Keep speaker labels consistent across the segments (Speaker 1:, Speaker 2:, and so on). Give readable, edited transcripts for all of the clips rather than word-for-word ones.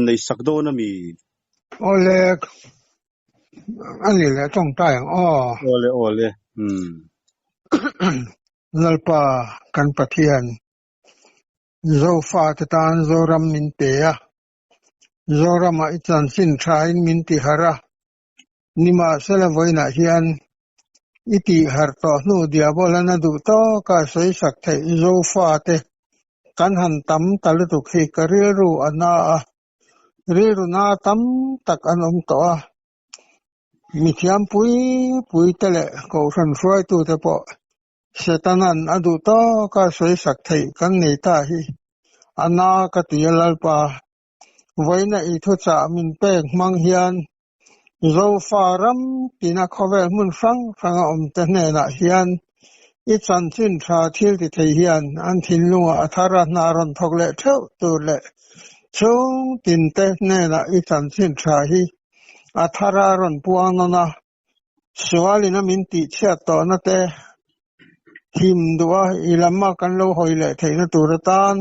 Speaker 1: nei sakdo na mi
Speaker 2: ole ani le tong tai
Speaker 1: ole
Speaker 2: lalpa kan pathian zo fa tan zo ram min te ya zo ram a chan sin thain min ti hara nima sela voina hian iti har to nu dia bolana du to ka sei sak thei zo fa te kan han tam tal tu khi kariru ana riru na tam tak anom to mi thiam pui tele ko ran froi tu te po setanan adu to ka sei sak thei kan nei ta hi ana ka tialalpa voina I thu cha min pek mang hian zo faram tina khovel mun sang om te ne na hian I chan chin tha thil ti thei hian an thin lunga athara na ron thok le theu tu le chung tin te ne na I chan chin tha hi athara ron puang na suali na min ti chia to na te him duwa ilama kan lo hoi le thei na turatan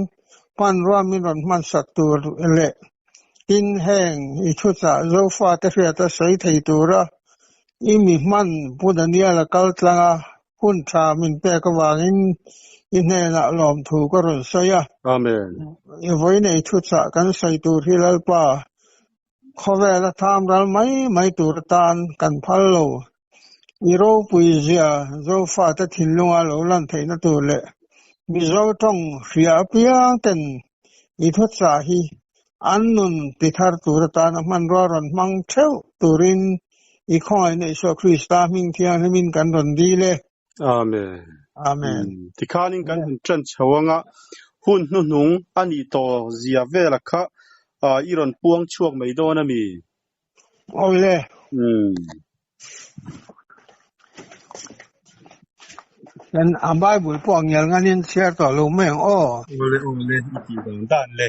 Speaker 2: pan ro min ron man sak tur le tin heng I thu cha zo fa te ria ta sei thei tura I mi man pudania la kal tlanga hun tha min pe ka wangin I ne na lom thu ko ron saya
Speaker 1: amen
Speaker 2: I voi nei thu cha kan sai tur hilal pa khowela tham ral mai tur tan kan phal lo I ro pui zia zo fa ta thin lunga lo lan thei na tur le mi zo tong ria piang ten I thu cha hi annun tithar tur tan man ro ron mang theu turin I khoi nei so Krista ming thiang min kan ron di le amen
Speaker 1: tikhanin kan tran chawanga hun nu nung ani to zia vela kha iron puang chuak mai do na mi
Speaker 2: ole dan ambai bul puang yal nganin share to lo meng
Speaker 1: ole iti dan le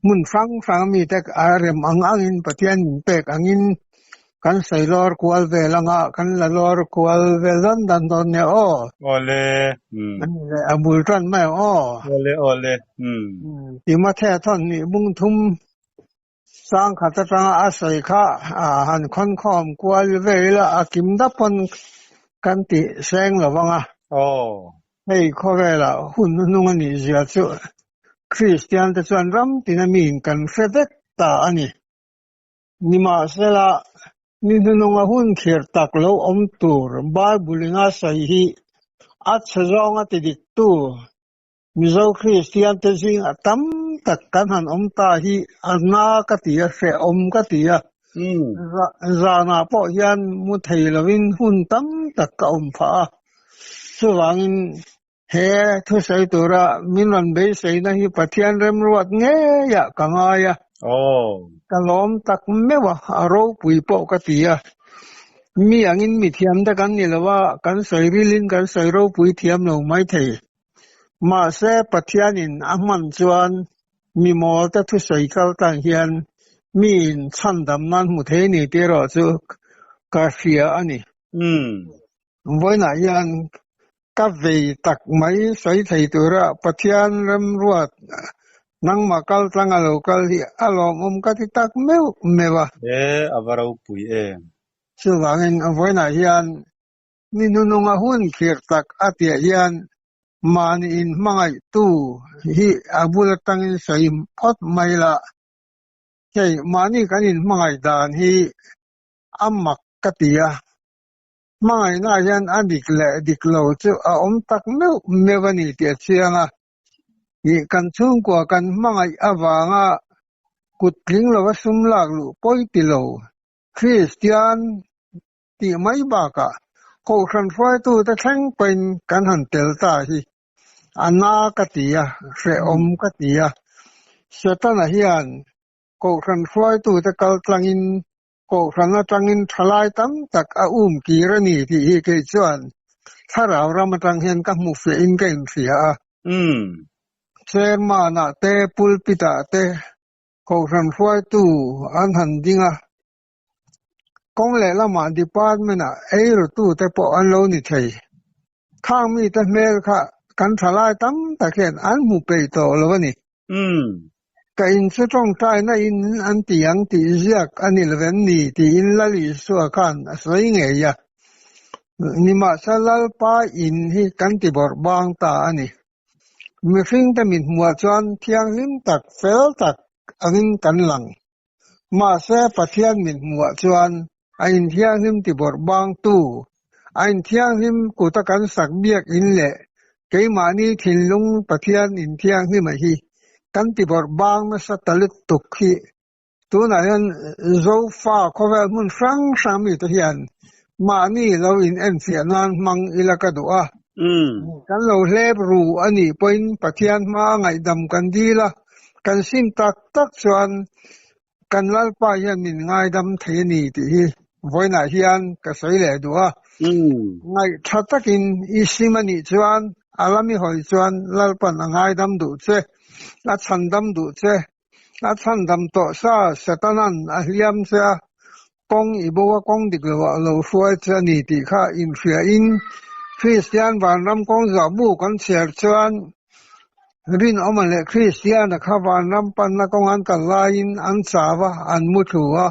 Speaker 2: mun sang mi tek arem angin patian pek angin kan sailor kwal velanga kan lalor kwal velan dan don ne
Speaker 1: ole
Speaker 2: le abul tran mai
Speaker 1: ole
Speaker 2: ti ma the thon ni mung thum sang khata tang asai kha han khon khom kwal vela akim da pon kan ti seng lawanga hei khowela hun nung ani zia chu Christian te chuan ram tinamin kan fredek ta ani nima sela ni nunga hun khir tak lo om tur Biblinga sai hi at sajong at dik tu mizo Christian te sing atam tak kan han om ta hi ana ka tia se om ka tia zana po hian mu thei lovin hun tam tak ka om pha suwangin he thu sai tura minwan be sei na hi pathian rem ruat nge ya kangaya kalom tak mewa aro pui po ka tia mi angin mi thiam da kan ni lawa kan sai rilin kan sai ro pui thiam lo mai thei ma se pathianin ahman chuan mi mol ta thu sai kal tang hian min chandam nan mu the ni te ro chu ka ria ani voina hian ka vei tak mai sai thei tura pathian rem ruat nang makal tlanga lokal hi alom ka ti tak mewa
Speaker 1: avarau pui
Speaker 2: suwangin voina hian ni nununga hun khir tak atia hian mani in mangai tu hi abul tangin sai phot maila hei mani kanin mangai dan hi amak katia mangai na hian adik le diklo chu a om tak mewani ti chianga I kan chung kwa kan mangai awanga kutling lo sum lak lu poiti lo Christian ti mai ba ka ko khan foi tu ta thang pen kan han tel ta hi ana ka tia se om ka tia setana hian ko khan foi tu ta kal tlangin ko khan na tangin thalai tam tak a ki rani ti hi ke chuan tharaw ramatang hian ka mu fe in ken sia Sermana te pulpita te ko khan foi tu an han dinga kong le lama department ro tu te po an lo ni thei khang mi te mel kha kan thalai tam ta khen an mu pe to lo ni ka in chu tong tai na in an tiang ti ziak anil ven ni ti in lali suwa khan asoi nge ya nima salal pa in hi kan ti bor bang ta ani mi fing ta min muwa chuan thiang lim tak fel tak angin kan lang ma se pathian min muwa chuan a in thiang lim ti bor bang tu a in thiang lim ku ta kan sak biak in le keimani thinlung pathian in thiang lim a hi kan ti bor bang na sa talit tuk hi tu na yan zo fa ko vel mun sang mi to hian ma ni lo in en sia nan mang ilaka du a kan lo lep ru ani point pathian ma ngai dam kan dila kan sim tak tak chuan kan lal pa hian min ngai dam the ni ti hi voina hian ka sei le du a ngai thatakin isimani chuan alami hoi chuan lal pan ngai dam du che a chan dam du che a chan dam to sa satanan a hliam se kong ibowa kong diklewa lo fuai che ni ti kha in fia in Christian van ram kong za bu kan ser chuan rin omale Christian kha van ram pan na kong an kal lain an chawa an muthua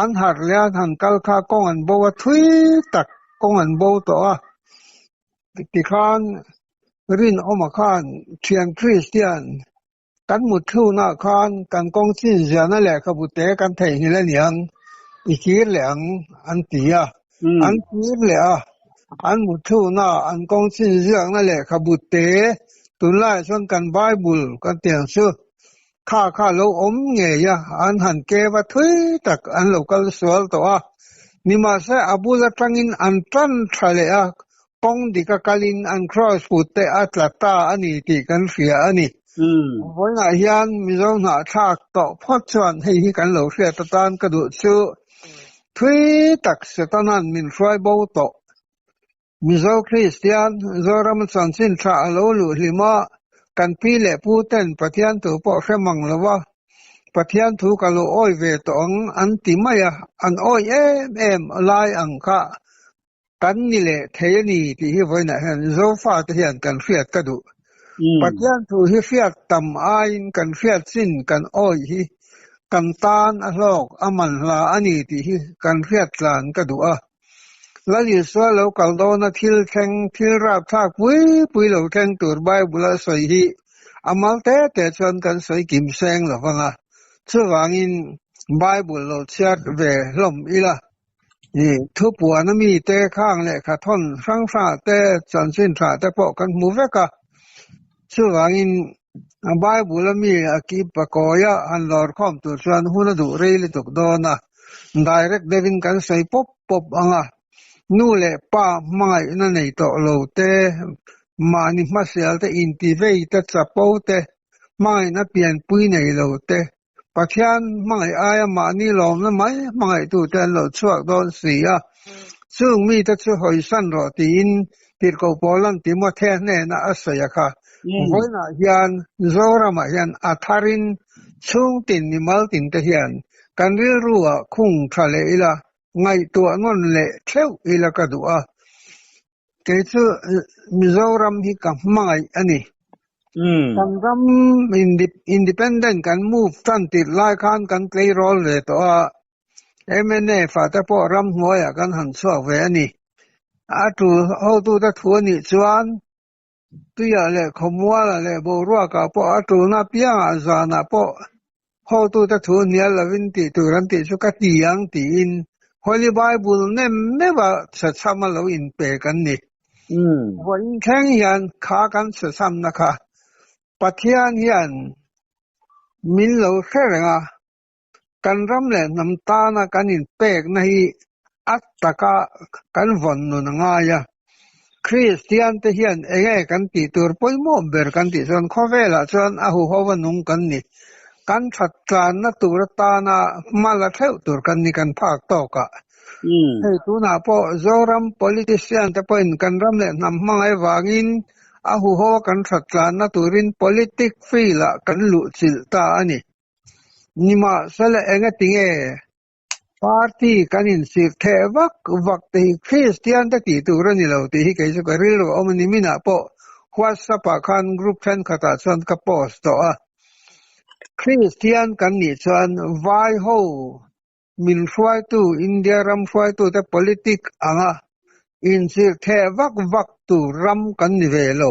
Speaker 2: an har lian han kal kha kong an bowa thui tak kong an bo to a ti khan rin oma khan thian Christian kan muthu na khan kan kong chin jana le kha bu te kan thei ni la niang ikir leang an tia an kir le a an muthu na an kong chin jiang na le kha bu te tun lai chuan kan bible kan tiang chu kha lo om nge ya an han ke wa thui tak an local sual to a nima se abula tangin an tran thale a kong dika kalin an cross putte atlata ani ti kan fia ani voi na hian mizo na thak to phot chuan hei kan lo hria ta tan ka du chu thui tak setanan min frai bo to mizo Christian zoram chan sin tha lo lu hlima kan pi le pu ten pathian tu po hремang lawa pathian thu ka lo oi ve to an ti maya an oi em lai ang kha kan ni le thei ti hi voina han zo fa te hian kan hriat ka du pathian thu hi hriat tam ain kan hriat sin kan oi hi kan tan a hlok aman hla ani ti hi kan hriat tlan ka du a lali swa lo kal do na thil theng thil rap thak pui lo theng tur bible soi hi amal te chuan kan soi kim seng lo wanga chuwangin bible lo chat ve hlom ila ni thu puan mi te khang le kha thon sang sa te chan sin tha te po kan mu veka chuwangin bible mi aki pakoya an lor khom tu chuan huna du reili tuk do na direct devin kan soi pop anga nu le pa mai na nei to lo te mani masial te intivei te chapo te mai na pian pui nei lo te pathian mai aya mani lom na mai tu te lo chuak don sia chung mi te chu hoi san ro tin tir ko polan ti mo the ne na asaya kha voina hian zorama hian atharin chung tin ni mal tin te hian kan ril ruwa khung thale ila ngai tu ngon le theu ila ka du a ke chu mizoram hi ka mai ani kan ram independent kan move tan ti lai khan kan play role le to a mna fa ta po ram ngoya kan han so ve ani a tu ho tu ta thu ni chuan tu ya le khomwa le bo ro ka po a tu na pia za na po ho tu ta thu ni la vin ti tu ran ti chu ka ti yang ti in Holy Bible nem ba sa chama lo in pe kan ni wan khang hian kha kan sa sam na kha pathian hian min lo kherenga kan ram le nam ta na kan in pek na hi attaka kan von no nga ya Christian te hian enge kan ti tur poi mo ber kan ti son khovela chon a hu howa nung kan ni kan that tlan na tur ta na mala theu tur kan ni kan phak to ka hei tu na po zoram politician te point kan ram le nam mangai wangin a hu ho kan that tlan na turin politic fila kan lu chil ta ani nima sala enga tinge party kanin sir the vak te Christian te ti tu ran ni lo ti hi ke so ka ril ro omni mina po WhatsApp khan group fan khata chon ka post to a คริสเตียนกันนี่ชวนไว้โฮมินช่วยตู้อินเดียรำช่วยตู้แต่ politic อ่ะอินสิเทวักตู้รำกันนี่เวโล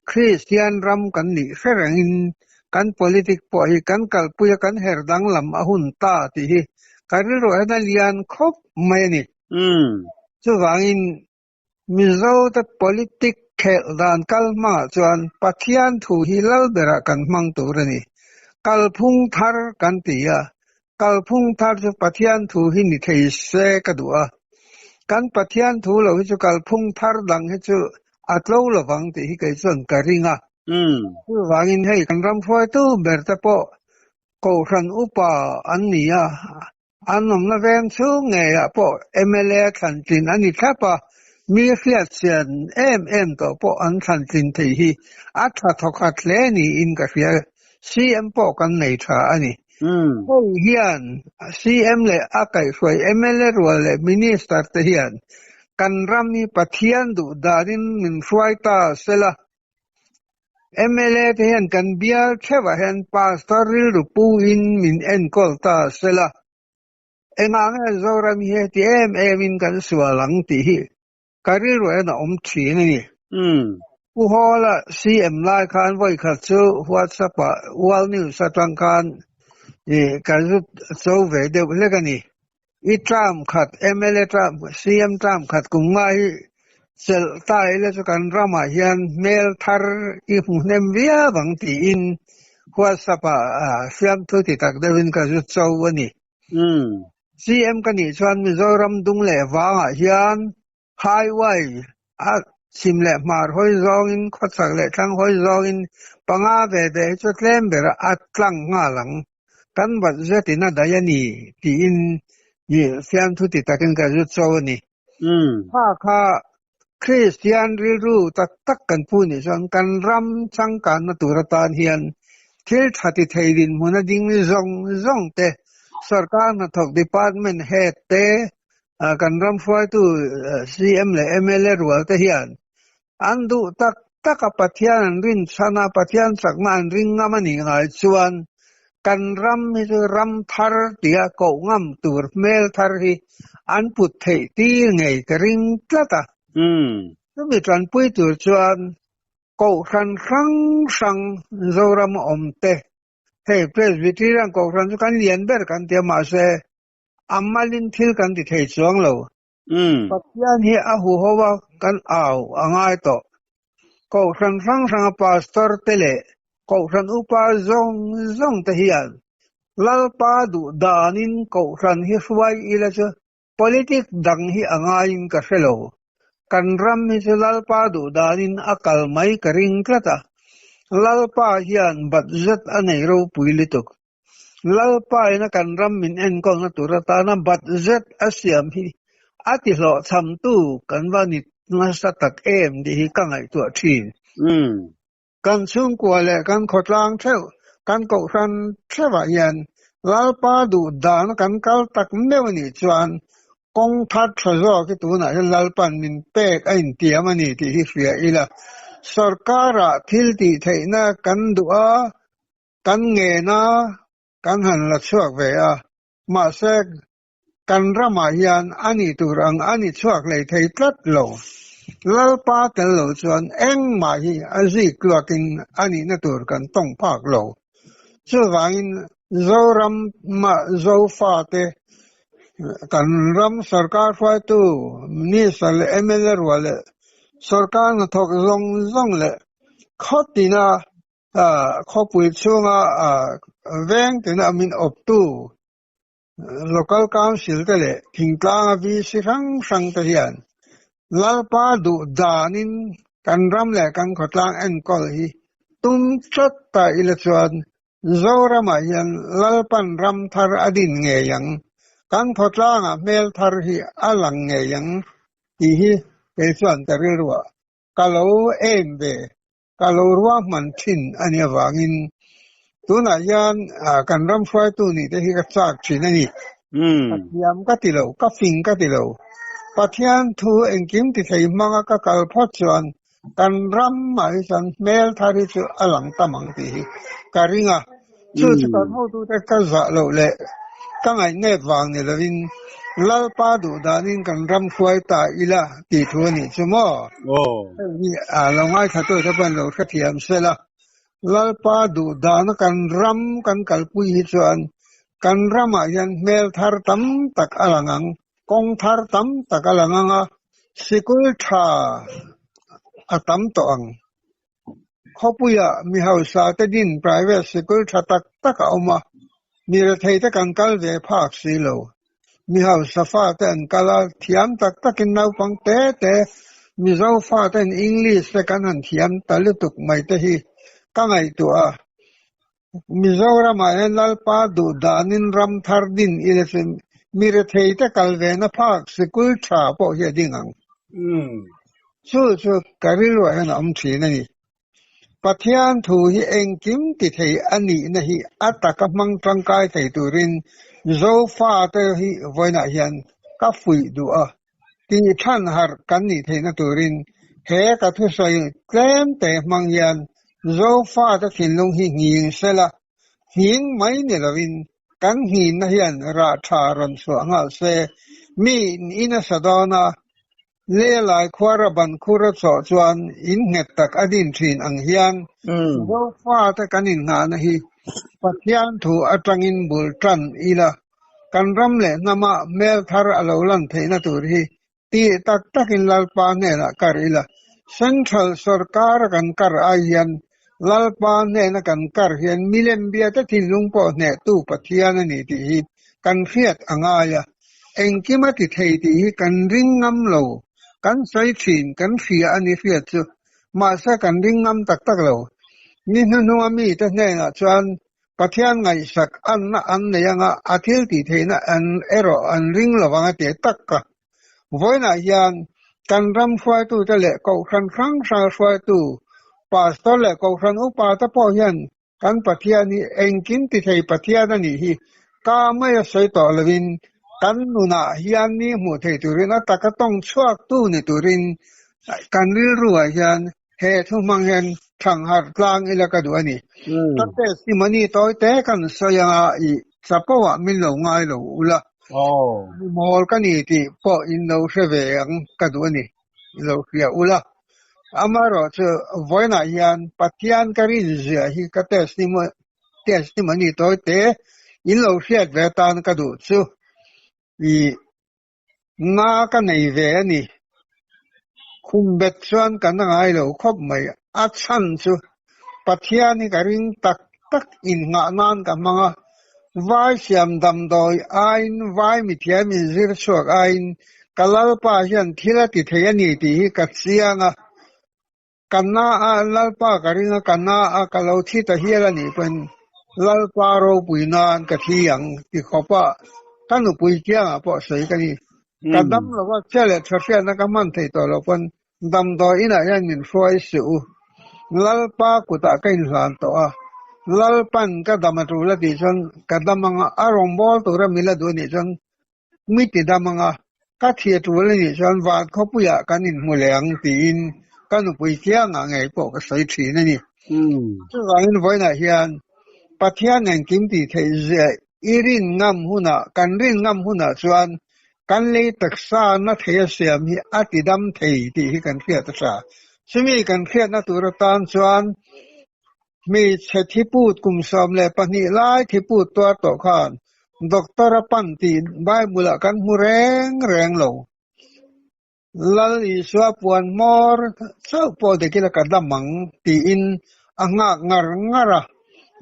Speaker 2: คริสเตียนรำกันนี่เสรงอินกัน politic ปอยกันกัลปุยกันเฮรดังลำอหุนตาที่การเรื่องนั้นเลียนครบไม่นี่ช่วงอินมิโซแต่ politic เขตด้านกัลมาชวนปัทยันทูฮิลเบรักันมังตัวนี่กัลพุงทาร์กันตีอะกัลพุงทาร์จะปัทยันทูฮินิเทเสกดัวกันปัทยันทูเราจะกัลพุงทาร์ดังให้จะอัตโลละวังตีฮิกัยส่วนการิงะวางินให้กันรำช่วยตู้เบิร์ตโปกูรันอุปาอันนี้อ่ะอันนั้นเรื่องสูงไงอ่ะโปเอเมเลขันตินอันนี้แค่ปะมีเสียเสียนตัวโปอันขันตินที่ฮีอัตราทอกัดเลนี่อินกับเสียซีเอ็มโปกันในท่าอันนี้โอ้เฮียนซีเอ็มเลยอาศัยช่วยเอเมเลรัวเลยมินิสเตอร์เฮียนกันรำนี่ปัทยันดูดารินมินช่วยตาเสละเอเมเลเทียนกันเบียร์เชื่อว่าเห็นพาสตอริลรูปูอินมินเอ็นกอลตาเสละเอ็งอ่างเอซอรามีเหตุมินกันสวาลังตีฮีการิรู้เอ็นชีนี่ผู้ฮอละซีเอ็มไลน์คันไว้ขัดสู้วอทซัพวอลนิวส์ตังคันการจุดโซเวเดวเล็กันนี่อีทรัมขัดเอเมเลทรัมซีเอ็มทรัมขัดกุงไงเซลตาเลสกันรามาฮิอันเมลทาร์อีฟุนเนมวิอาบังตีอินวอทซัพซีเอ็มทุติตักเดวินกันจุดโซวันนี้ซีเอ็มกันนี่ชวนมิโซรัมดุงเล่วางฮิอันไฮไวซิมเล่มาร์ฮอยซองอินขัดสักเล่ทั้งฮอยซองอินปังอาเวเดจุดเล่มเบระอัดลังงาลังกันบัดเจตินาดายานีที่อินยี่ซีเอ็มทุติตักกันจุดโซวันนี้ข้าคริสเตียนรู้ตักกันพูนี่ชวนกันรำสังการนตุรตานเฮียนทิลทัติไทยดินมุนดิ่งมิซงเตสรการนทอกดีพาร์ตเมนต์เฮดเตกันรำช่วยตู้ซีเอ็มเลเอเมเลรัวเตเฮียนอันดูตักปัทยานรินชนะปัทยานสักมันริงงามันนี่ไงชวนกันรำมิจะรำทาร์ที่อากูงามตัวเมลทาร์ฮีอันพุทธที่ไงกริงตละตาก็มีการพูดถึงชวนกูรันครั้งสังโซรามอมเตเฮ้เพรสบิทีรันกูรันสุกันเลียนเบอร์กันเตียมาเซอามาลินทิลกันที่เทชวงเราปัจจัยนี้อาหูหัวกันอ่างไอโตกูรันครั้งสังพาสตอร์เตเลกูรันอุปาซงเตฮียนลัลปาดูดานินกูรันฮิสไวอิเลช politik dang hi angayin ka selo kanram mi lalpa du danin akal mai karing klata lalpa hian budget anei ro puilituk lalpa ina kanram min en kong na turata na budget asiam hi ati lo cham tu kanwani nasa tak di hi kangai tu thin kan chung kwale kan khotlang theu kan ko ran thewa hian lalpa du dan kan kal tak mewni chuanกองทัพทศก็ตัวนั้นลัลปันมินเปกไอ้เตียมันนี่ที่เสียอีละสรการะทิลตีไทยนะกันดัวกันเงินะกันหันลักษวกเวียมาเสกกันรามายันอันนี้ตัวรังอันนี้ชวกเลยไทยตัดโลลัลปาเตลโลชวนเอ็งมาฮีอาซีกลัวกินอันนี้นั่นตัวกันต้องพากโลส่วนโซรัมมาโซฟาเตกันรำสรการไฟตู้นี่สัลเอเมเลร์วัลสรการนทอกซงเลยข้อตีน่ะข้อปุ่ยช่วงเวงตีน่ะมินอบตู้ local council เตเลยทิ้งกลางวิสิสังเทียนลัลปาดูดานินกันรำเลยกันขดลางเอ็นกอลฮีตุ้มชัดตาอิเลชวนโซรามายันลัลปันรำทาร์อดินเงียงกันทดลองเมลทาร์ฮีอลังเงียงที่ฮีเป็นส่วนแต่เรื่องว่ากาลูเบกาลูรัวมันทินอันนี้ว่างินตัวนั้นยันกันรำช่วยตัวนี้ที่ฮีกษัตริย์ชินนี่ยามกัติโลกัฟิงกัติโลปัจจัยทูเองกิมที่ใช้มังกะกัลพัชวันกันรำมาให้ฉันเมลทาร์ฮีอลังตามังที่การิงะ chu chu kan ho tu te ka za lo le ka ngai ne wang ne lovin lalpa du danin kan ram khwai ta ila ti thu ni chumo ni a lo ngai kha to ta ban lo kha thiam se la lalpa du dan kan ram kan kalpui hi chuan kan rama yan mel thar tam tak alangang kong thar tam tak alanganga sikul tha atam to ang khopuya mi hausa te din private sikul tha tak tak oma mi re thei ta kan kal ve phak si lo mi hausa fa te an kala thiam tak takin nau pang te mi zo fa ten english te kan han thiam talutuk mai te hi ka ngai tu a Mizoram ayan lalpa du danin ram thar din ilesen mire theita kalvena phak sikul tha po he dingang chu karilu ayan am thina ni pathian thu hi engkim ti thei ani na hi ataka mang tangkai thei turin zo fa te hi voina hian ka fui du a ti than har kan ni theina turin he ka thu sai tlem te mang hian zo fa ta thin lung hi nging sela hieng mai ne lovin kan hi na hian ra tha ron so anga se mi ina sadana le lai khwara ban khura cho chuan in nget tak adin thin ang hian zo fa ta kanin nga na hi pathian thu atangin bul tran ila kan ram le nama mel thar alolan theina tur hi ti tak takin lalpa ne na karila central sarkar kan kar ayan lalpa ne na kan kar hian milem bia ta thilung po ne tu pathian ani ti hi kan fiat angaya engkima ti thei ti hi kan ring ngam lo kan sai thin kan fia ani fiat chu ma sa kan ring ngam tak tak lo ni nu ami ta ne na chuan pathian ngai sak an na an ne yanga athil ti theina an ero an ring lo wanga te tak ka voina hian kan ram khwai tu ta le ko khan khang sa khwai tu pastor le ko khan upa ta po hian kan pathian ni engkin ti thei pathian ani hi ka mai sai to lewin kan nuna hian ni mu thei turin ataka tong chuak tu ni turin kan ril ruwa hian he thu mang hian thang har tlang ila ka du ani tate simani toy te kan sayanga I sapawa min lo ngai lo ula mol ka ni ti po in lo sheve ang ka du ani lo khia ula amaro chu voina hian pathian karin zia hi ka testimony toy te in lo fiat ve tan ka du chu I na ka nei ve ani khum bet chuan kan ngai lo khop mai a chan chu pathian ni karing tak tak in nga nan ka manga vai siam dam doi ain vai mi thiam in zir chuak ain kalal pa hian thila ti thei ani ti hi ka chianga kanna a lalpa karinga kanna a kalau thi ta hiala ni pen lalpa ro puinan ka thiang ti khopa kanu pui chianga po sei ka ni kadam lo wa chele thafia na ka man thei to lo pen dam do ina yan min foi su lalpa ku ta kain hlan to a lalpan ka damatu la ti chang kadamanga arombol to ra mila do ni chang mi ti damanga ka thia tu le ni chang wa khopuya kanin muleang tin kanu pui chianga ngai po ka sei thi na ni chu wangin voina hian pathian ang kim ti thei ze irin ngam huna kan rin ngam huna chuan kan le taksa na thei siam hi atidam thei ti hi kan fiat sa sumi kan fiat na tur tan chuan mi chethi put kum som le pani lai thi put to to khan doctor pan ti bible kan mu reng lo lal iswa puan mor so po de kila kadamang ti in anga ngara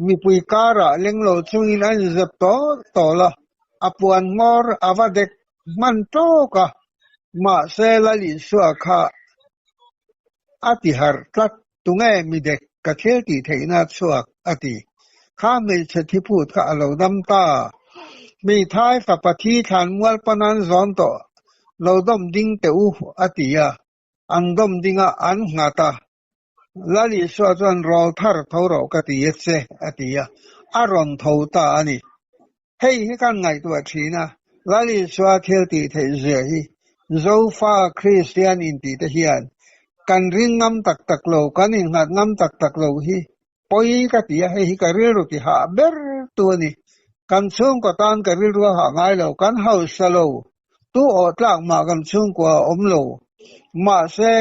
Speaker 2: mi pui kara lenglo chungin an zep to la apuan mor avadek man to ka ma se lal iswa kha ati har tlat tunge mi dek ka thel ti theina chuak ati kha me chethi put kha alo dam ta mi thai fa pathi than mual panan zon to lo dom ding te u atia an dom dinga an ngata lali so chuan rol thar thoro ka ti che atia aron thota ani hei hi kan ngai tu thina lali so thel ti thei je hi zo fa christian in ti te hian kan ring ngam tak tak lo kan in ngat ngam tak tak lo hi poi ka ti he ka ri ru ti ha ber tu ni kan chung ko tan ka ri ru ha ngai lo kan hau sa lo tu o tlak ma kan chung ko om lo ma se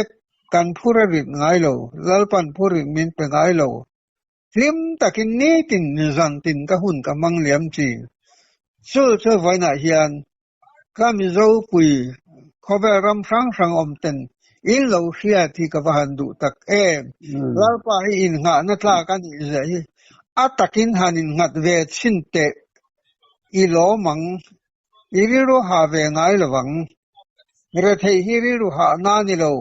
Speaker 2: kan phura rit ngai lo lalpan phurin min pe ngai lo lim takin ni tin zan tin ka hun ka mang liam chi chu chu vai na hian ka mi zo pui kho ve ram sang sang om ten in lo hria thi ka van du tak em lalpa hi in nga na tla kan i zai atakin hanin ngat ve chin te i lo mang iri ro ha ve ngai lawang re thei hi ri ru ha na ni lo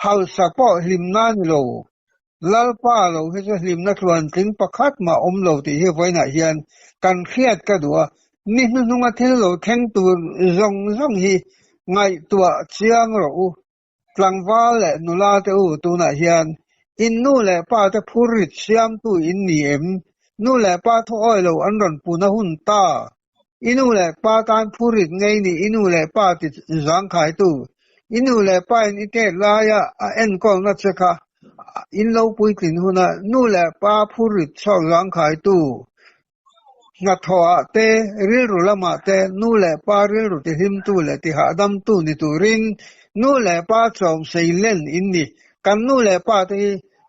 Speaker 2: hau sa po hlim na ni lo lalpa lo hi cha hlim na tluan tling pakhat ma om lo ti hi voina hian kan khiat ka duwa ni nu nunga thil lo theng tu zong zong hi ngai tua chiang ro u tlangwa le nula te u tu na hian in nu le pa te phurit siam tu in ni em nu le pa tho oi lo an ron pu na hun ta inu le pa kan phurit ngei ni inu le pa ti zang khai tu inu le pa in ite la ya en kol na cheka in lo pui tin huna nu le pa phurit chok zang khai tu nga thoa te ril ru lama te nu le pa ril ru ti him tu le ti ha dam tu ni tu rin nu le pa chom sei len in ni kan nu le pa te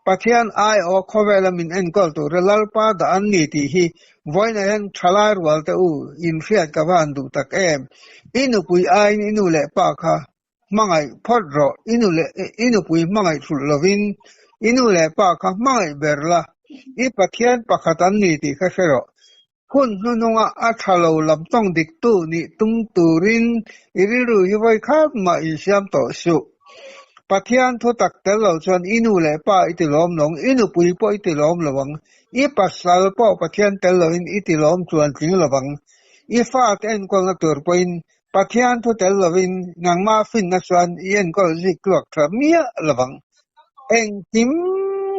Speaker 2: pathian ai o khowela min en kol tu relal pa da an ni ti hi voina hen thalar wal te u in fiat ka van du tak em inu pui ai ni nu le pa kha mangai phot ro inu pui mangai thul lovin inu le pa kha mangai berla I pathian pakhatan ni ti kha sero hun nu nunga athalo lam tong dik tu ni tung turin iriru hi voi khat ma in siam to su pathian thu tak tel lo chuan inu le pa itilom long inu pui po itilom lawang I pasal po pathian tel lo in itilom chuan ting lawang I fa ten kol na tur poin pathian thu tel lo in nang ma fin na chuan ien kol zik luak thra mia lawang eng tim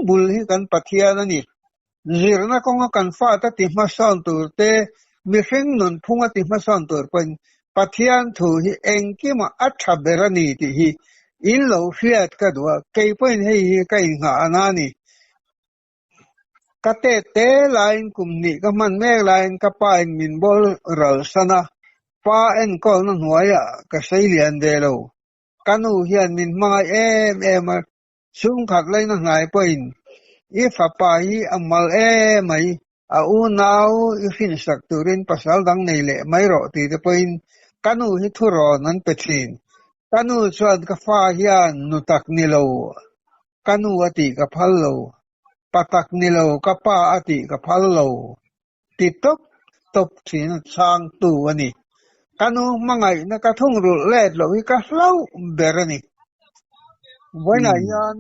Speaker 2: bul hi kan pathian ani zirna konga kan fa ta ti ma son tur te mi hring nun phunga ti ma son tur poin pathian thu hi eng ki ma atha berani ti hi in lo fiat ka duwa kei poin hei hi kai nga anani ka te line kumni ka man mek line ka pa in min bol ral sana pa en kol na hnuaya ka sei lian de lo kanu hian min mangai em sum khat lai na ngai poin I fa pa hi amal mai a u nau I fin sak turin pasal dang nei le mai ro ti te poin kanu hi thu ro nan pe thin kanu chuan ka fa hian nu tak ni lo kanu ati ka phal lo patak ni lo ka pa ati ka phal lo ti top thin sang tu ani kanu mangai na ka thung ru let lo hi ka hlau berani voina yan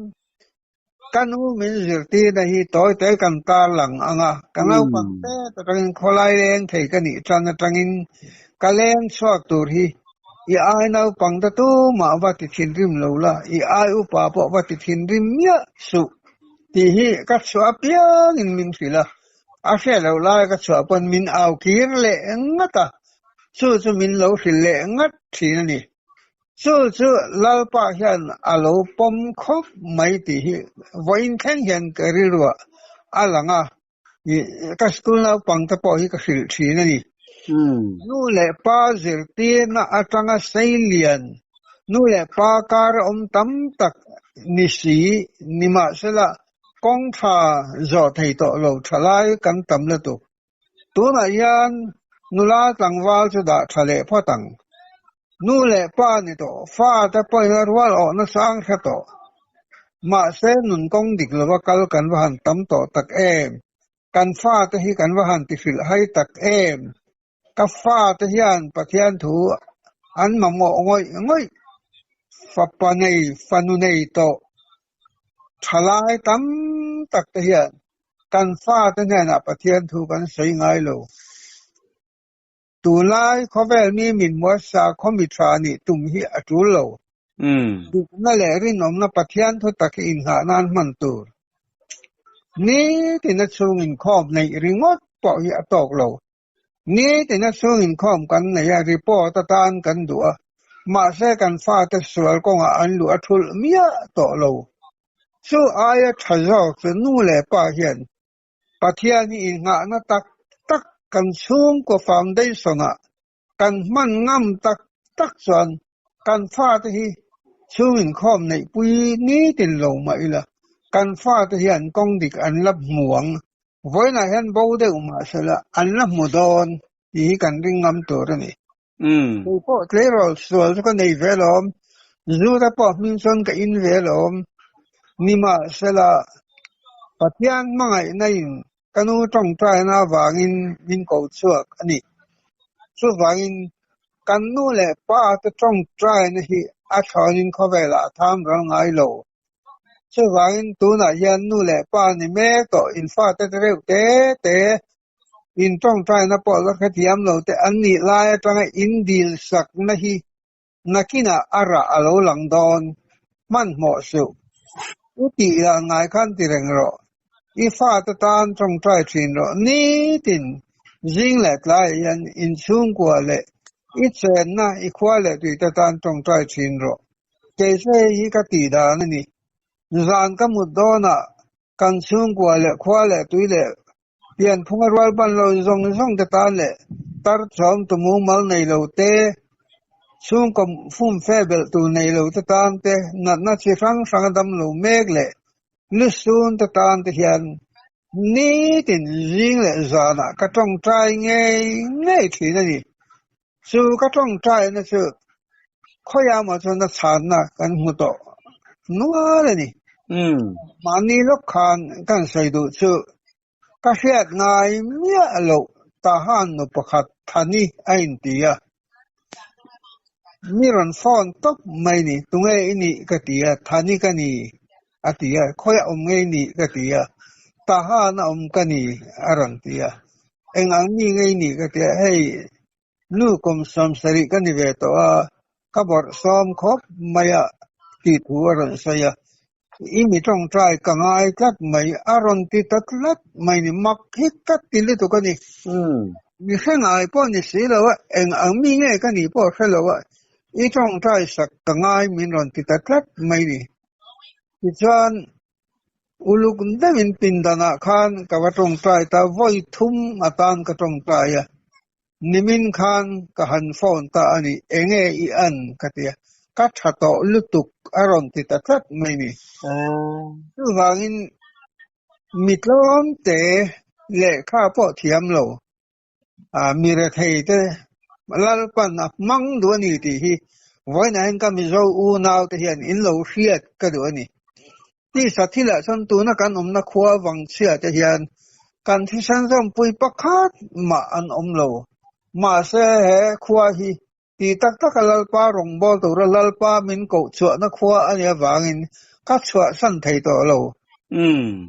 Speaker 2: kanu min zirti na hi toy te kan ta lang anga kanau pang te tangin kholai len thei ka ni chan na tangin kalen swak tur hi I ai nau pang ta tu ma wa ti thin rim lo la I ai u pa po wa ti thin rim ya su ti hi ka swa piang in min sila a se lo la ka swa pon min au kir le ngata chu min lo sil le ngat thi ni chu lalpa hian alo pom khop mai ti hi voin khen hian karirwa alanga ka school na pang ta po hi ka sil thi na ni nu le pa zirti na atanga sailian nu le pa kar om tam tak ni si ni ma sela kong tha zo thei to lo thalai kan tam la tu na yan nula tangwal chu da thale photang nu le pa ni to fa ta po wal o na sang kha to ma se nun kong dik lo kal kan van tam to tak em kan fa ta hi kan van ti fil hai tak em ka fa ta hian pathian thu an ma mo ngoi fa pa nei fanu nei to thalai tam tak ta hian kan fa ta ne na pathian thu kan sei ngai lo tu lai khovel mi min mo sa khomi tha ni tum hi atul lo na le rin nom na pathian thu tak in ha nan man tur ni ti na chung in khom nei ringot po hi atok lo ni ti na chung in khom kan nei ya report ta tan kan duwa ma se kan fa ta sual ko nga an lu athul mia to lo su aya thazo ke nu le pa hian ปะเทียนี่งะนะตักตักกันสูงกว่าฟาวเดชั่นกันมันง่ำตักตักส่วนกันฟ้าที่ช่วงข้อมในปีนี้ติดลงมาอีละกันฟ้าที่อันกองดิกอันรับหมวงไว้ในเห็นบ่ได้อุมาเสละอันรับหมดอนที่กันริงงำตัวนี่ที่พอเคลียร์ส่วนก็ในเวลอมจูดพอมินส่วนก็อินเวลอมนี่มาเสละปะเทียนมังไงในกันนู้ต้องใจนะวางินมินกูชัวอันนี้ชัววางินกันนู้แหละป้าจะต้องใจนะฮีอาชานินเขาเวลาทำรังไงโลชัววางินตัวน่ะยันนู้แหละป้านี่แม่ก็อินฟ้าจะเร็วแต่อินต้องใจนะพอแล้วก็เทียมโลแต่อันนี้ลายจังอินดีลสักนะฮีนักน่ะอาระอโลหลังดอนมันเหมาะสุอุติละไงขันติเรงรออีฟ้าจะตานต้องใจชินรอนี่ตินจิงเล็ดลายยันอินซุงกว่าเลยอีเซนนะอีควาเลตุจะตานต้องใจชินรอเจสอีกติดานนี่จานก็มุดโดนะกันซุงกว่าเลยควาเลตุเลยเปลี่ยนพงศ์วัลบันเราส่งจะตานเลยตัดสองตัวมูมัลในเราเตซุงก็ฟุ้งเฟเบลตัวในเราจะตานเตนัดเชื่อฟังดำเราเมกเลยลุสุนจะตานเทียนนี่ตินจิงเลยจานะก็ต้องใจง่ายทีนั่นนี่สู้ก็ต้องใจนะสู้ข้อยามาจนนัดสานนะกันหัวโตนัวเลยนี่มันนี่ลูกค้ากันใส่ดูสู้ก็เสียง่ายเมียเราทหารนุปขัดท่านี่ไอ้นี่อ่ะมีรันฟอนตบไม่นี่ตรงไอ้นี่ก็ตีอ่ะท่านี่ก็นี่อ่ะตีอ่ะข้อยอมไงนี่ก็ตีอ่ะทหารอมก็นี่อารันตีอ่ะเอ็งอันนี้ไงนี่ก็ตีให้ลูกผมสมศรีกันนี่เวตัวก็บอกสมคบไม่อะติดหัวรันเสียอีมิต้องใจกังไงกัดไม่อารันติดตัดลัดไม่นี่มักฮิตกัดติลิตุกันนี่มีแค่ไงป้อนนี่สิแล้วว่าเอ็งอันมีไงกันนี่ป้อนแค่แล้วว่าอีต้องใจสักกังไงมิรันติดตัดลัดไม่นี่ที่ฉันอุลุกุนได้มินปินดานาคานกับว่าต้องใจแต่วัยทุ่มอาตานก็ต้องใจนิมินขันกับฮันฟอนตาอันนี้เองอีอันกัตยากัดหัดต่อลุตุกอารมณ์ติดตัดไม่มีคือว่างินมิตรล้อมเตะเละข้าพ่อเทียมเรามีระเทยเตะลาลปันมังดวนี่ที่ไว้ไหนก็มีเราอูนาวเทียนอินเราเชียดก็ดวนี่ที่สัตว์ที่ละฉันตัวนักการนักขวาวังเชียเทียนการที่ฉันจำปุยประคาดมาอันเรามาเสหขวาฮีที่ตักลลปารองบอลตัวลลปามินกูชัวนักขวาอันนี้วางินกัดชัวสันไทยตัวเรา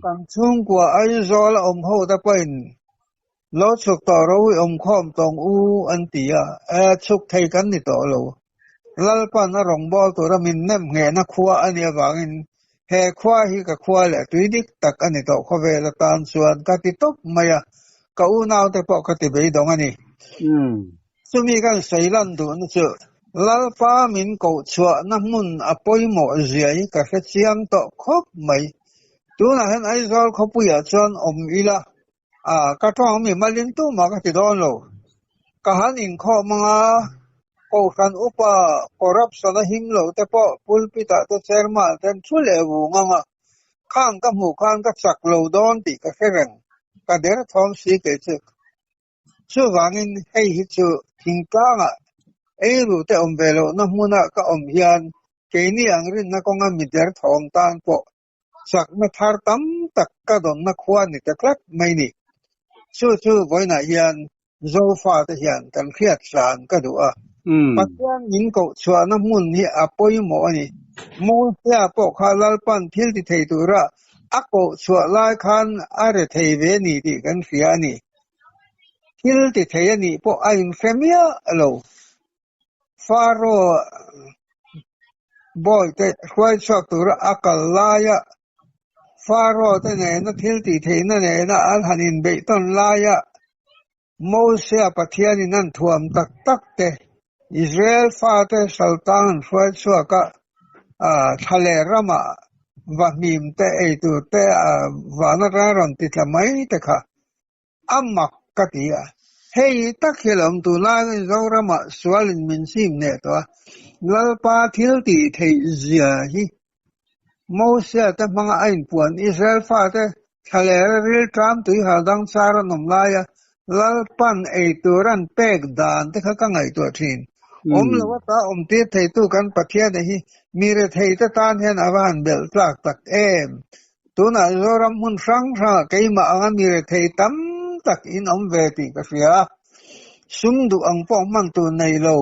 Speaker 2: กันช่วงกว่าไอ้จอลหัวตะเป็นรถสุกต่อเราข้อมตองอูอันตีสุกไทยกันนี่ตัวเราลลปานรองบอลตัวมินเนมเงนักขวาอันนี้วางินเฮขวาฮีกับขวาแหละตัวดิกตักอันนี้ตัวเขาเวลาตานส่วนกัติตบไม่ก็อูนาวแต่พอกัติไปดองอันนี้ซึ่งมีการใส่ลันดูนั่นคือลลปามินกูชัวน้ำมันอภัยหมดเสียกับเสียงต่อครบไม่ตัวนั้นเห็นไอ้จอลเขาพูดอย่างฉันอีละก็ต้องมีมาเล่นตัวมาก็ติดโดนโลก็หันอินข้อมาโอ้กันอุปกรับสนหิมโลแต่พอพูดพิจารณาเสร์มาแต่ช่วยเหลือวงมาข้างกับหูข้างกับสักโลดอนติก็แค่เรื่องก็เดี๋ยวทอมสีเกิดช่วงงินให้ฮิตช่วทิ้งกลางรู้แต่เวลาน้ำมันก็ยันแค่นี้อังรินนักงานมิเดอร์ทองตานพอสักมาทาร์ตัมตักก็โดนนักขวานนี่ตะคลักไม่นี่ช่วไว้น่ะยันโซฟาที่ยันกันเครียดสานก็ดูปัจจุบันยิงก็ชัวน้ำมันนี่อภัยหมอนี่มูเสียพวกข้าลปันพิลที่ไทยตัวระอักก็ชัวลายคันอะไรไทยเวนี่ที่กันเสียนี่พิลที่ไทยนี่พวกไอ้เฟมียโลฟาโรบอยแต่ช่วยชักตัวระอักลายฟาโรแต่ไหนนะพิลที่ไทยนั่นไหนนะอัลฮันินเบตันลายมูเสียปะเทียนี่นั่นท่วมตักเตอิสราเอลฟาเตสัลตันช่วยชักก็ทะเลรามา và mìm te ấy tu te và nó ra rồi thì là mấy te cả amma katia hey tak helam tu la zaura ma swalin min sim ne to lalpa thil ti thei zia hi Moses ta mga ain puan Israel fa te thalera ril tram tui hadang sara nomlaya lalpan ei turan pek dan te kha ngai to thin lawa ta te thei tu kan pathia ne hi mire thei ta tan hen awan bel tlak tak em tuna zoram mun sang sa keima anga mire thei tam tak in ve ti ka sia sum du ang po man tu nei lo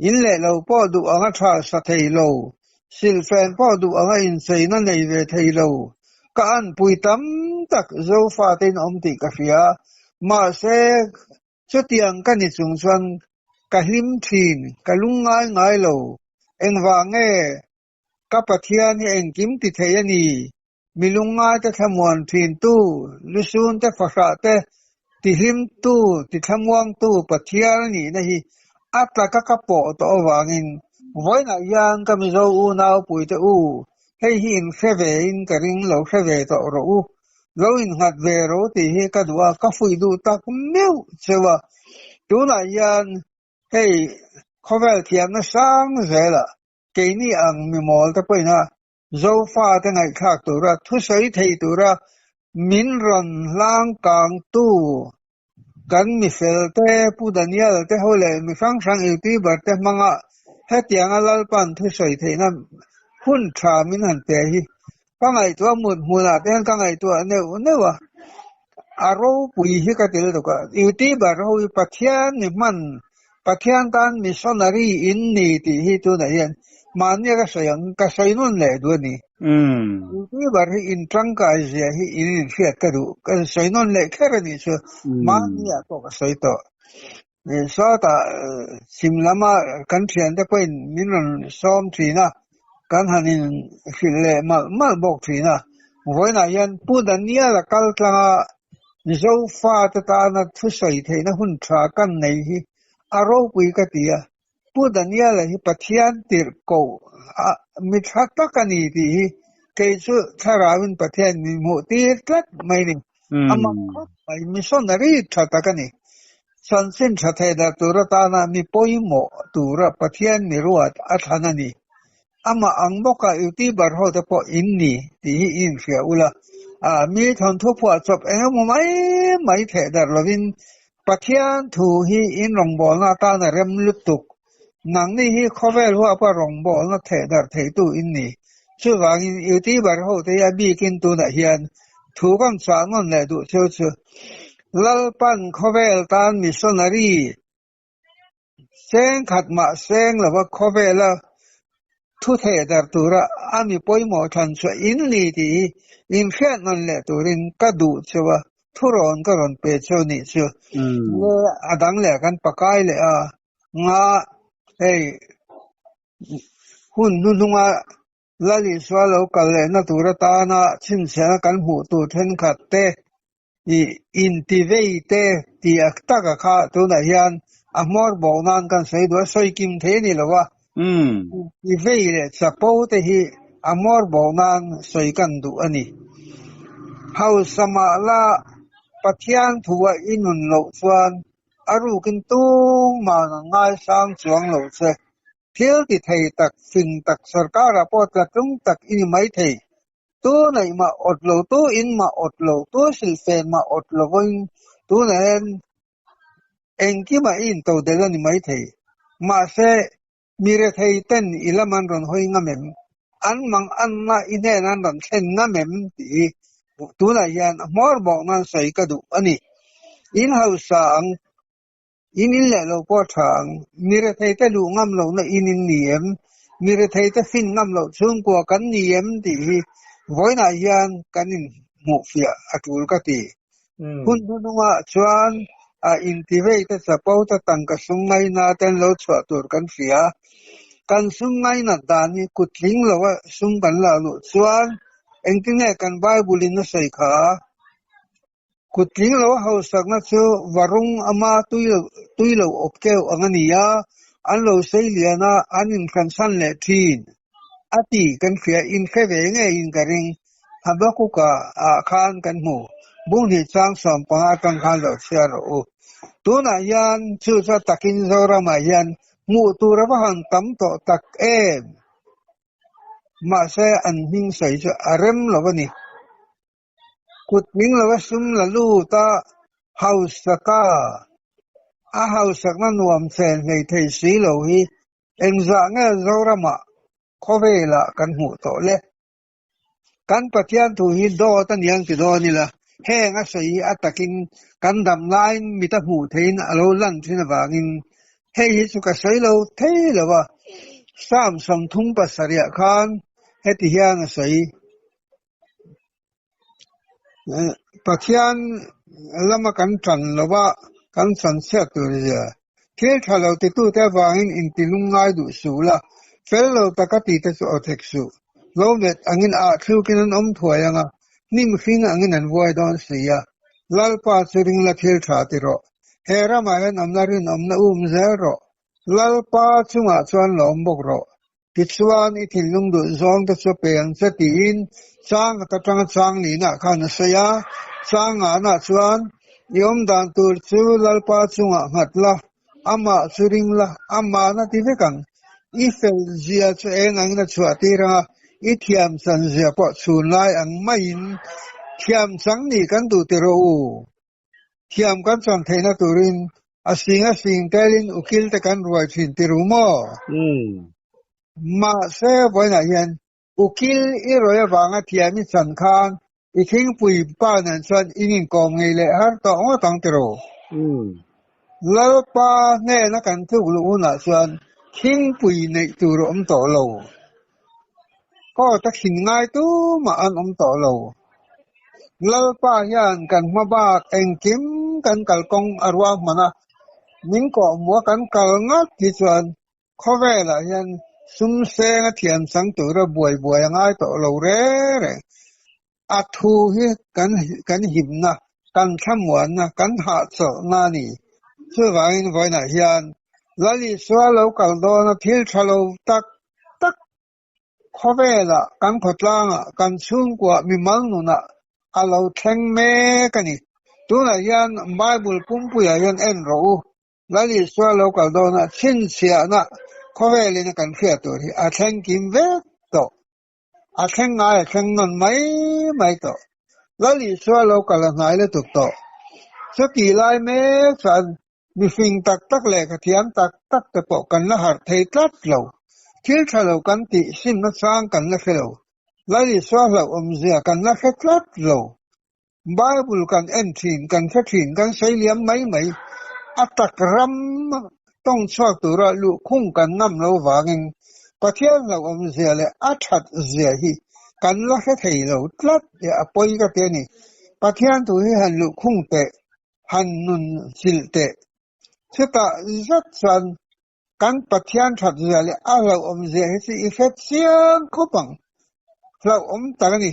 Speaker 2: in le lo po du anga tha sa thei lo sil fen po du anga in sei na nei ve thei lo ka an pui tam tak zo fa ten ti ka sia ma se chutiang ka ni chung chuan ka hlim thin ka lungai ngai lo eng wa nge ka pathia ni eng kim ti thei ani milunga te thamuan thin tu lusun te fasha te ti hlim tu ti thamwang tu pathia ni na hi atla ka po to wangin voina yang ka mi zo u nau pui te u hei hi in kheve in ka ring lo kheve to ro u lo in hat ve ro ti hi ka dua ka fui du ta meu chewa tu na yan hei khovel thiam na sang zela ke ni ang mi mol ta poi na zo fa ta ngai khak tu ra thu sei thei tu ra min ron lang kang tu kan mi fel te pu Daniel te hole mi sang sang ti bar te manga he tiang alal pan thu sei thei na hun tha min han te hi ka ngai tu mut mula te ka ngai tu ne wa aro pui hi ka tel to ka ti bar ho pathian ni man pathian tan missionary in ni ti hi tu na yan mania ka sayang le du ni ti bar hi in trang ka ja hi in fiat ka du ka sayang le kher ni so mania to ka sai to so ta simlama kan thian te poin min ron som thina kan hanin fille mal bok thina voina yan pu dania la kal tlanga zo fa ta na thu sai theina hun tha kan nei hi aro pui ka tia pu dania la hi pathian tir ko mi thak ta kani ti hi ke chu tharawin pathian ni mu ti tlat mai ni ama mai missionary tha ta kani sansin tha thai da tura ta na mi poi mo tura pathian ni ruat athanani ama angboka uti bar ho ta po inni ti hi in fia ula mi thon thu phwa chop eng mo mai the dar lovin pathian thu hi in rong bol na ta na rem lup tuk nang ni hi khovel hu apa rong bol na the dar thei tu inni chu wangin uti bar ho te ya bi kin tu na hian thu kam sa ngon le du chu chu lalpan khovel tan missionary seng khat ma seng la wa khovel la thu the dar tura ami poi mo than so in li ti in khat non le turin ka du chewa thuron ka ron pe cho ni chu le adang le kan pakai le a nga hey hun nu lunga lali swalo kal le na tura ta na chin se kan hu tu then khat te i intivei te ti akta ka kha tu na hian amor bo nan kan sei do soi kim the ni lawa i vei le chapo te hi amor bo nan soi kan du ani hau sama la pathian thuwa inun lo chuan aru kin tu ma na ngai sang chuang lo che thil ti thei tak fin tak sarkar rapot la tung tak ini mai thei tu nei ma ot lo tu in ma ot lo tu sil fen ma ot lo win tu nen enki ma in to de ni mai thei ma se mire thei ten ilaman ron hoi ngamem an mang an na ine nan ron thlen ngamem ti tu na yan mor bo nan sai ka du ani in hausa ang in le lo po thang mire thei te lu ngam lo na in niem mire thei te fin ngam lo chung ko kan niem ti voina yan kanin mu fia atul ka ti hun nuwa chuan intivate ta sapau ta tangka sungai na ten lo chwa tur kan fia kan sungai na dani kutling lo wa sung kan la lo chuan engtine kan bible in na sai kha kutling lo hausak na chu warung ama tuilo opkeu angania an lo sei liana anin kan san le thin ati kan fia in fe ve nge in karing habakuka khan kan mu bung ni chang som pa kan khan lo sia ro tuna yan chu sa takin zora ma yan mu tu ra han tam to tak ma se an hing sai chu arem lo ni kut ming lo sum la lu ta house ka a house na nuam sen nei thei si lo hi eng za nga zora ma khovela kan mu to le kan pathian tu hi do tan yang ti do ni la heng a sei atakin kan dam line mi ta hu thein alo lan thina wangin hei hi chu ka sei lo thei lo wa sam som thung pa saria khan heti hian a sei pathian lama kan tran lo wa kan san sia tu ya thil thalo ti tu te wangin in tilung ngai du su la fel lo takati te chu othek su lo net angin a thu kin om thuayanga nim hring angin an voi don sia lalpa churing la thil tha ti ro hera ma hen amnarin amna zero lalpa chunga chuan lom bok ro ti chuan I thilung du zong ta chu peng cha tin chang ta tang chang ni na khan sia chang na chuan yom dan tur chu lalpa chunga ngatla ama churing la ama na ti ve kang ifel zia chu ang na chu atira I thiam san zia po chun lai ang main thiam chang ni kan du te ro thiam kan chan theina turin asing telin ukil te kan ruai thin ti ru mo ma se boina yan ukil I roya wanga thiami chan khan I thing pui pa nan chan ingin kom ngei le har to ngo tang te ro lalpa ne na kan thu lu na chan thing pui nei tu ro om to loก็ตักสินง่ายตู้มาอันต่อเราlalpa yan kan mabak engkim kan kalkong arwah mana mingko mo kan kalngat kichuan khovela yan sumse nga thiam sang tu ra buai ngai to lo re athu hi kan himna kan thamwan na kan ha cho na ni chu vain voina hian lali swalo kal do na thil thalo tak khovela kan khotlanga kan chung kwa mi mal nu na alo theng me kani tuna yan bible pumpu ya yan en ro lali swalo kal do na chin sia na khoveli na kan khia tu hi a theng kim ve to a theng ngai theng non mai to lali swalo kal ngai le tu to so ki lai me san mi fing tak le ka thiam tak te po kan la har thei tlat lo thil thalo kan ti sim na sang kan la khelo lali swalo zia kan la khetlat lo bible kan en thin kan khethin kan sei liam mai atak ram tong chak tu ra lu khung kan ngam lo wangin pathian lo zia le athat zia hi kan la thei lo tlat ya apoi ka te ni pathian tu hi han lu khung te han nun sil te cheta zat san kan pathian that zia le a lo zia hi si effect siang khopang lo ta ni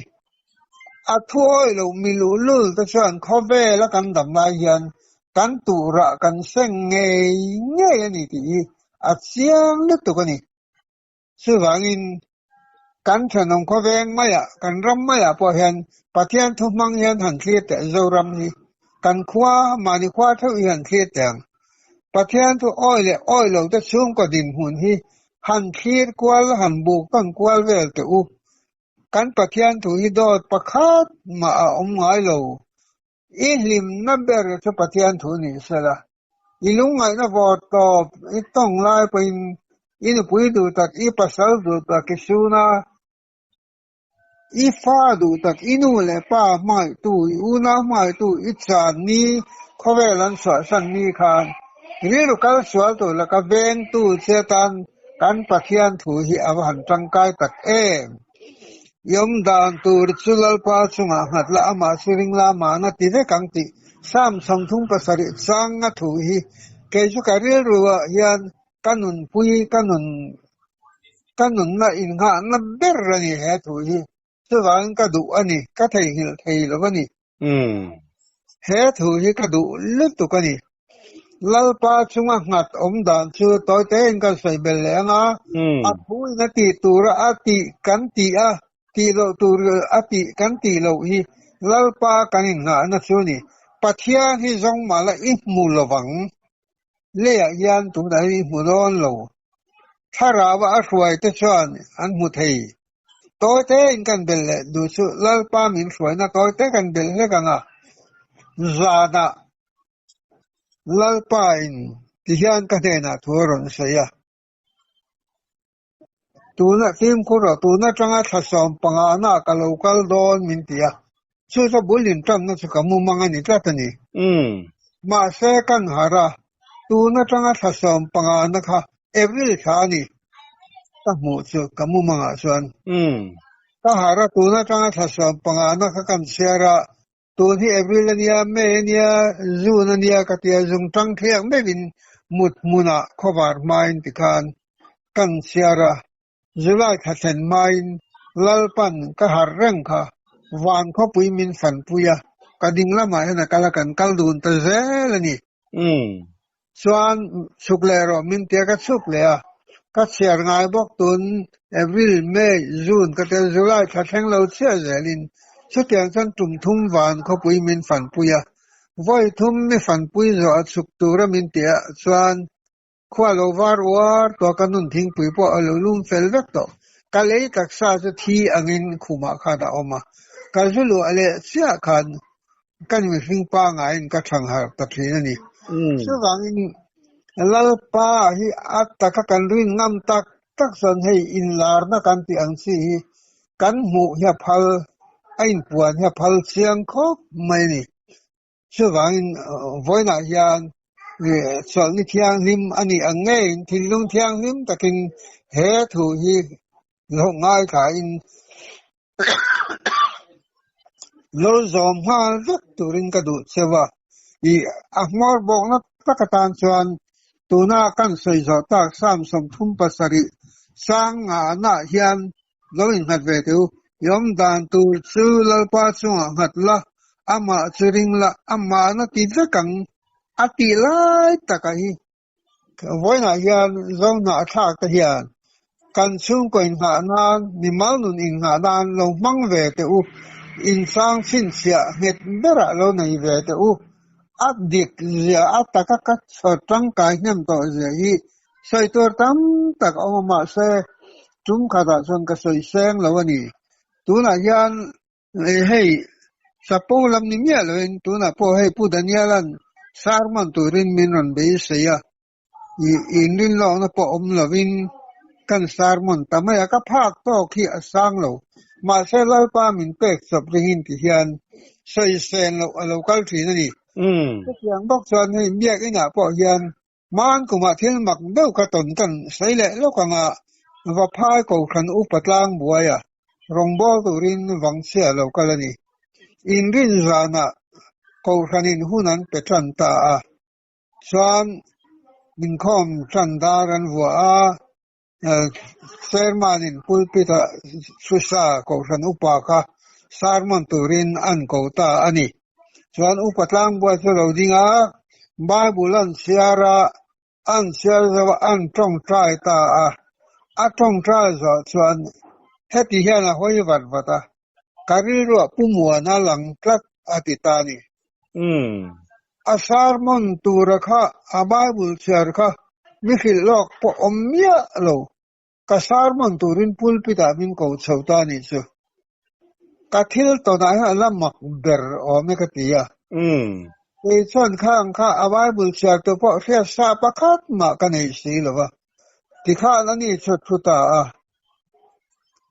Speaker 2: a thuoi lo mi lu lul ta chuan khove la kan dam lai hian kan tu ra kan seng nge ani ti a chiang le tu kani chu wangin kan thanong khoveng maya kan ram maya po hian pathian thu mang hian han thli te zo ram ni kan khwa mani khwa thu hian thli teng pathian thu oi lo ta chung ko din hun hi han thlir kwal han bu kan kwal vel te u kan pathian thu hi dot pakhat ma ngai lo I lim na ber chu pathian thu ni sala ilung ngai na vot to I tong lai pin inu pui du tak I pasal du tak kisuna I fa du tak inu le pa mai tu una mai tu I chan ni khovelan swa san ni khan ri lu kal swal to la ka veng tu chetan kan pathian thu hi awan tangkai tak yom dan tur chulal pa chunga ngatla ama siring la mana ti ve kang ti sam som thung pasari changa thu hi ke ju karil ruwa hian kanun pui kanun na in nga na ber ani he thu hi chuwang ka du ani ka thei lo ani he thu hi ka du lut tu kani lalpa chunga ngat dan chu toite in ka sei belenga apui na ti tura ati kan ti a ti lo tur ati kan ti lo hi lalpa kanin na na chu ni pathia hi zong mala I mulawang le yan tu da hi mulon lo tharawa a hruai te chuan an mu thei toite in kan belle du chu lalpa min hruai na toite kan bel he kanga zana lalpa in ti hian ka hena thuron saya tuna tim khura tuna tanga thasom panga na ka local don min tia chu so bulin tam na chu kamu manga ni tlatani ma se kan hara tuna tanga thasom panga na kha every thani ta mu chu kamu manga chuan ta hara tuna tanga thasom panga na kha kan siara tun hi every lania me nia zuna nia ka tia zung tang thiang me bin mut muna khobar main tikhan kan siara July khasen main lalpan ka harreng kha wan kho pui min fan puya kading lama hena kala kan kaldun ta zelani chuan suklero min tia ka suklea ka siar ngai bok tun April May June ka te July khatheng lo chia zelin chu tiang chan tum thum wan kho pui min fan puya voi thum mi fan pui zo achuk tura min tia chuan khwa lo war to kanun thing pui po alo lum fel vek to kalei taksa chu thi angin khuma kha da oma kalzulu ale sia khan kan mi hring pa nga in ka thang har ta thina ni chu wangin lalpa hi atta ka kan rin ngam tak tak son hei in lar na kan ti ang si kan mu hia phal ain puan hia phal chiang khop mai ni chu wangin voina hian chol ni thiang lim ani angai thilung thiang lim takin he thu hi lo ngai ka in lo zom ha vek turin ka du sewa I ahmor bok na takatan chuan tuna kan sei zo tak sam som thum pasari sang na hian lo in hat ve tu yom dan tu chu lalpa chunga hatla ama churing la ama na ti zakang ati lai takai voina hian zong na thak ta hian kan chung ko in ha na ni mal nun in ha dan lo mang ve te u in sang sin sia het bera lo nei ve te u at dik zia ataka ka chotang kai nem to zia hi soi tor tam tak oma se tum khada son ka soi seng lo ani tuna hian hei sapo lam ni mia lo in tuna po hei pu danialan sarman turin minon be se ya in lin lo na po om lovin kan sarmon tamaya ka phak to khi asang lo ma se lalpa min pek sop ringin ti hian soi sen lo local thina ni yang bok chuan hei miak ina po hian man kuma thil mak deuh ka ton kan seile lo kanga va phai ko khan u patlang buaya rongbol turin wangsia lo kalani in rin zana ko khanin hunan petran ta a chuan min khom tran daran wa a sermanin pulpita susa ko khan upa kha sarman turin an ko ta ani chuan upatlang bua chu lo dinga Bible an siara an siara an tong trai ta a tong trai zo chuan heti hian a hoi wat wata kariro pumua na lang tlat atitani a sarmon tura kha a Bible siar kha mikhil lok po omia lo ka sarmon turin pulpita min ko chautani chu kathil to na lamak ber o me ka tia ei chon khang kha a Bible siar to po sia sa pakhat ma ka nei si lova tikha lani chuthuta a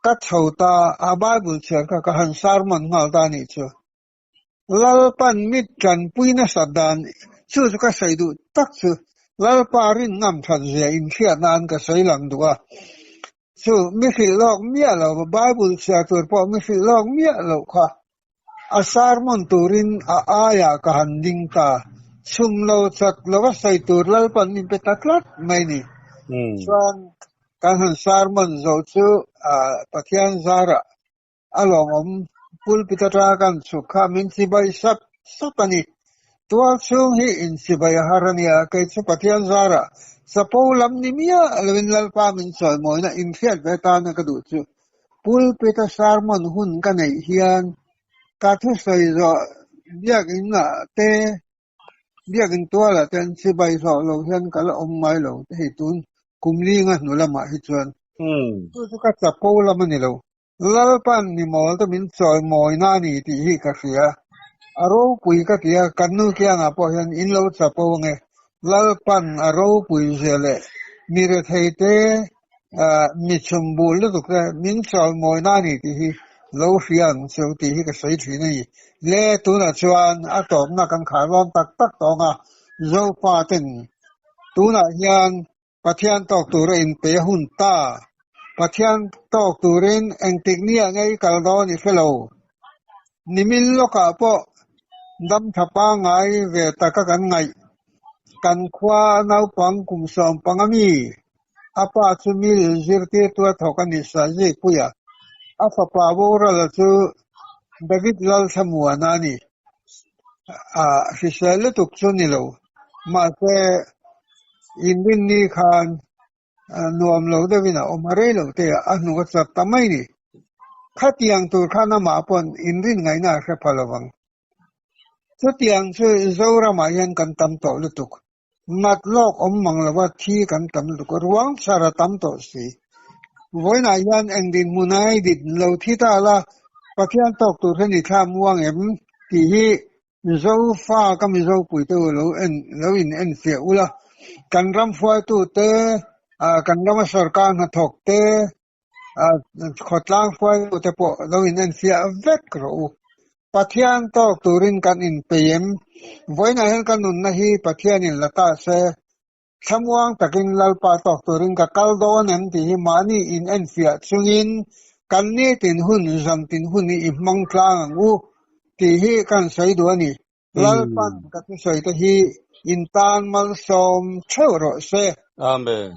Speaker 2: ka chauta a Bible siar ka han sarmon ngal ta ni chu lalpan mit tran puina sadan chu ka saidu tak chu lalpa rin ngam than zia in khia nan ka sailang duwa chu mi khil lok mia lo Bible siar tur po mi khil lok mia lo kha asarmon turin a aya ka handing ta sumlo chat lo sai tur lalpan min petatlat mai ni chuan kan han sarmon zo chu pathian zara along om pulpita kan chu kha min si bai sap sapani tua chung hi in sibaya harania kai chu pathian zara sapo lam ni mia alwin lalpa min choi moina in fiat beta na ka du chu pul peta sarmon hun ka nei hian ka thu sai zo biak in na te biak in tua la ten sibai so lo hian kala om mai lo hi tun kumli nga nu lama hi chuan tu ka sapo lam ni lo lalpan ni mol to min choi moina ni ti hi ka sia aro pui ka tia kanu kia nga po hian in lo sapo nge lalpan aro pui zele mire theite mi chumbu lu tu ka min choi moina ni ti hi lo fian so ti hi ka sai thi nei le tu na chuan a tom na kan kha lom tak tak to nga zo pa ten tu na hian pathian tok tu re in pe hun ta pathian tok tu ren eng tiknia ngai kal do ni felo nimin loka po dam thapa ngai ve taka kan ngai kan khwa nau pang kum som pangami apa chumil zirti tua thokani sa ji puya afa pa bora la chu david lal samua nani a fisale tuk chuni lo ma se indin ni khan nuam lo de bina omare lo te anu sa tamai ni khatiang tur khana ma pon indin ngai na se palawang chu tiang chu zora ma yan kan tam to lutuk mat lok om manglawa thi kan tam lu ko ruang sara tam to si voina yan engdin munai dit lo thi ta la pathian tok tu thani tha muang em ti hi zo fa kam zo pui to lo in en fe ula kan ram foi tu te kan ram sarkar na thok te khotlang foi te po lo in en fe vek ro pathian tok turin kan in pem voina hen kan nun na hi pathian in lata se thamwang takin lalpa tok turin ka kaldo nem ti hi mani in en fia chungin kan ni tin hun zam tin hun ni imang tlang angu ti hi kan sai do ni lalpan ka ti sai ta hi in tan mal som chero se
Speaker 1: Amen.